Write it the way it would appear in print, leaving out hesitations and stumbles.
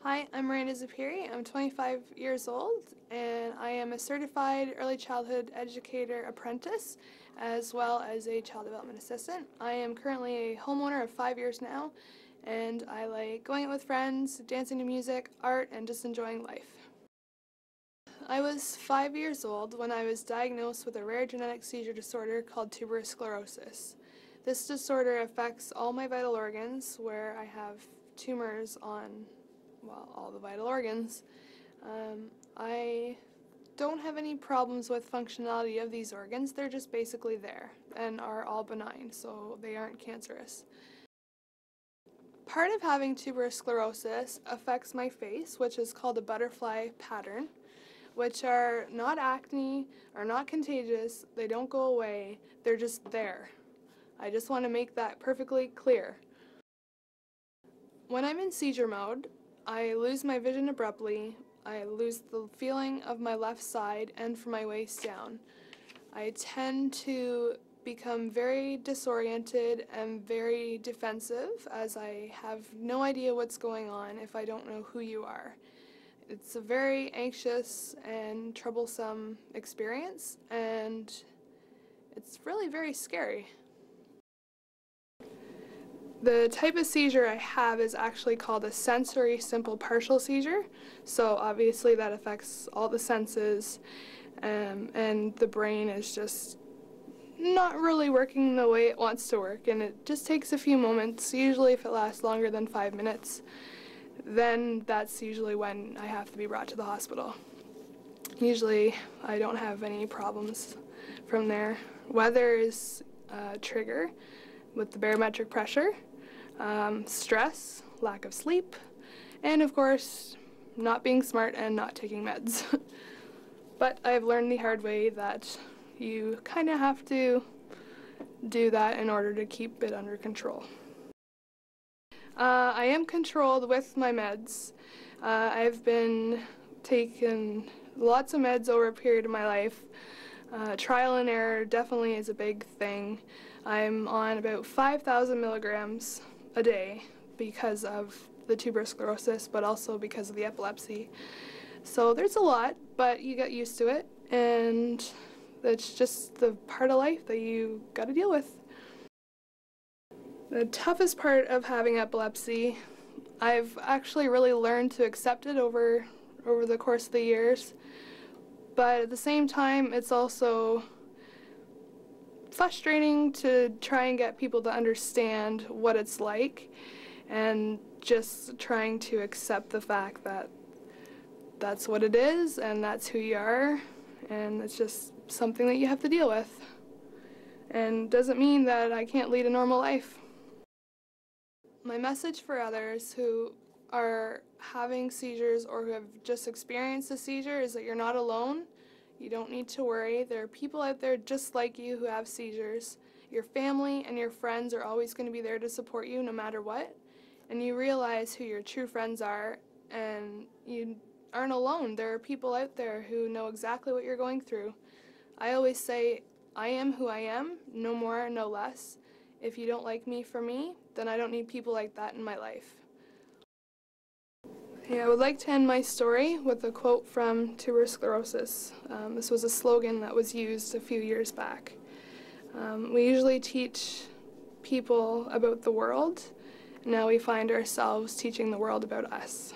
Hi, I'm Miranda. I'm 25 years old and I am a certified early childhood educator apprentice as well as a child development assistant. I am currently a homeowner of 5 years now and I like going out with friends, dancing to music, art, and just enjoying life. I was 5 years old when I was diagnosed with a rare genetic seizure disorder called tuberous sclerosis. This disorder affects all my vital organs where I have tumors on all the vital organs. I don't have any problems with functionality of these organs. They're just basically there and are all benign, so they aren't cancerous. Part of having tuberous sclerosis affects my face, which is called a butterfly pattern, which are not acne, are not contagious, they don't go away, they're just there. I just want to make that perfectly clear. When I'm in seizure mode, I lose my vision abruptly, I lose the feeling of my left side and from my waist down. I tend to become very disoriented and very defensive as I have no idea what's going on if I don't know who you are. It's a very anxious and troublesome experience and it's really very scary. The type of seizure I have is actually called a sensory simple partial seizure, so obviously that affects all the senses and the brain is just not really working the way it wants to work, and it just takes a few moments. Usually if it lasts longer than 5 minutes, then that's usually when I have to be brought to the hospital. Usually I don't have any problems from there. Weather is a trigger with the barometric pressure. Stress, lack of sleep, and of course not being smart and not taking meds. But I've learned the hard way that you kind of have to do that in order to keep it under control. I am controlled with my meds. I've been taking lots of meds over a period of my life. Trial and error definitely is a big thing. I'm on about 5,000 milligrams a day because of the tuberous sclerosis, but also because of the epilepsy. So there's a lot, but you get used to it, and it's just the part of life that you got to deal with. The toughest part of having epilepsy, I've actually really learned to accept it over the course of the years, but at the same time it's also frustrating to try and get people to understand what it's like and just trying to accept the fact that that's what it is and that's who you are, and it's just something that you have to deal with. And doesn't mean that I can't lead a normal life. My message for others who are having seizures or who have just experienced a seizure is that you're not alone. You don't need to worry. There are people out there just like you who have seizures. Your family and your friends are always going to be there to support you no matter what. And you realize who your true friends are, and you aren't alone. There are people out there who know exactly what you're going through. I always say, I am who I am, no more, no less. If you don't like me for me, then I don't need people like that in my life. Yeah, I would like to end my story with a quote from tuberous sclerosis. This was a slogan that was used a few years back. We usually teach people about the world. Now we find ourselves teaching the world about us.